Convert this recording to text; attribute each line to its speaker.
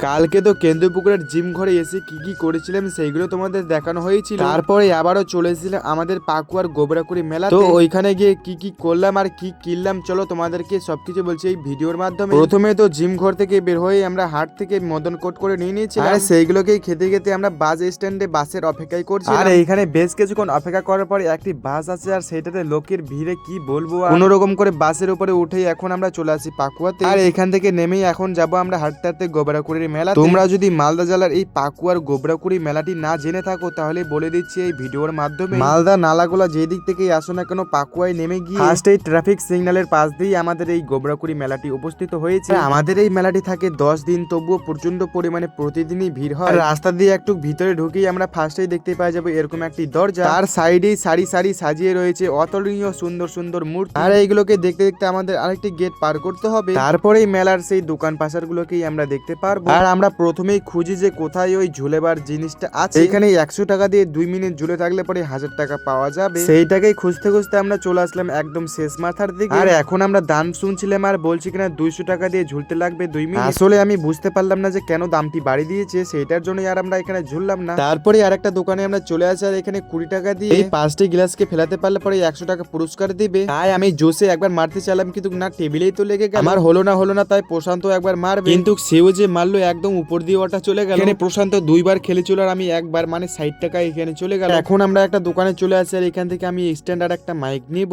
Speaker 1: কালকে তো কেন্দ্রপুকুরের জিম ঘরে এসে কি কি করেছিলাম সেইগুলো তোমাদের দেখানো হয়েছিল। তারপরে আবারও চলে এসেছিলাম আমাদের পাকুয়ার গোবরাকুড়ি মেলা। তো ওইখানে গিয়ে কি কি করলাম আর কি কিনলাম চলো তোমাদেরকে সবকিছু বলছি এই ভিডিওর মাধ্যমে। প্রথমে তো জিম ঘর থেকে বের হয়ে আমরা হাট থেকে মদন কোট করে নিয়ে নিয়েছিলাম, আর সেইগুলোকেই খেতে খেতে আমরা বাস স্ট্যান্ডে বাসের অপেক্ষায় করছি। আর এইখানে বেশ কিছুক্ষণ অপেক্ষা করার পরে একটি বাস আছে, আর সেটাতে লোকের ভিড়ে কি বলবো, কোনো রকম করে বাসের উপরে উঠেই এখন আমরা চলে আসি পাকুয়াতে। আর এখান থেকে নেমেই এখন যাব আমরা হাঁটতে হাঁটতে গোবরাকুড়ির মেলা। তোমরা যদি মালদা জেলার এই পাকুয়ার গোবরাকুড়ি মেলাটি না জেনে থাকো তাহলে বলে দিচ্ছি এই ভিডিওর মাধ্যমে। মালদা নালাগোলা যেদিক থেকেই আসো না কেন পাকুয়ায় নেমে গিয়ে ফার্স্ট এই ট্রাফিক সিগন্যালের পাশ দিয়েই আমাদের এই গোবরাকুড়ি মেলাটি উপস্থিত হয়েছে। আমাদের এই মেলাটি থাকে 10 দিন, তবুও প্রচন্ড পরিমাণে প্রতিদিনই ভিড় হয়। রাস্তা দিয়ে একটু ভিতরে ঢুকেই আমরা ফার্স্টেই দেখতে পাওয়া যাবে এরকম একটি দরজা, তার সাইডেই সারি সারি সাজিয়ে রয়েছে অতুলনীয় সুন্দর সুন্দর মূর্তি। আর এইগুলোকে দেখতে দেখতে আমাদের আরেকটি গেট পার করতে হবে, তারপরেই মেলার সেই দোকান পাশার গুলোকেই আমরা দেখতে পারবো। আর আমরা প্রথমেই খুঁজি যে কোথায় ওই ঝুলেবার জিনিসটা আছে। এখানে 100 টাকা দিয়ে 2 মিনিট ঝুলে থাকলে পরে 1000 টাকা পাওয়া যাবে। সেইটাকেই খুঁজতে খুঁজতে আমরা চলে আসলাম একদম শেষ মাথার দিকে। আর এখন আমরা দাম শুনছিলাম আর বলছি কিনা 200 টাকা দিয়ে ঝুলতে লাগবে 2 মিনিট। আসলে আমি বুঝতে পারলাম না যে কেন দামটি বাড়িয়ে দিয়েছে, সেইটার জন্যই আর আমরা এখানে ঝুললাম না। তারপরে আরেকটা দোকানে আমরা চলে আসি, আর এখানে 20 টাকা দিয়ে এই 5টি গ্লাসকে ফেলাতে পারলে পরে 100 টাকা পুরস্কার দিবে। তাই আমি জোসে একবার মারতে চাইলাম, কিন্তু না টেবিলেই তো লেগে গেল। আমার হলো না তাই প্রশান্ত একবার মারবে, কিন্তু সেও যে মারলো একদম উপর দিয়ে ওটা চলে গেল। এখানে প্রশান্ত 2বার খেলেছিল আর আমি একবার, মানে 60 টাকা এখানে চলে গেল। এখন আমরা একটা দোকানে চলে আসি, আর এখান থেকে আমি স্ট্যান্ডার্ড একটা মাইক নিব।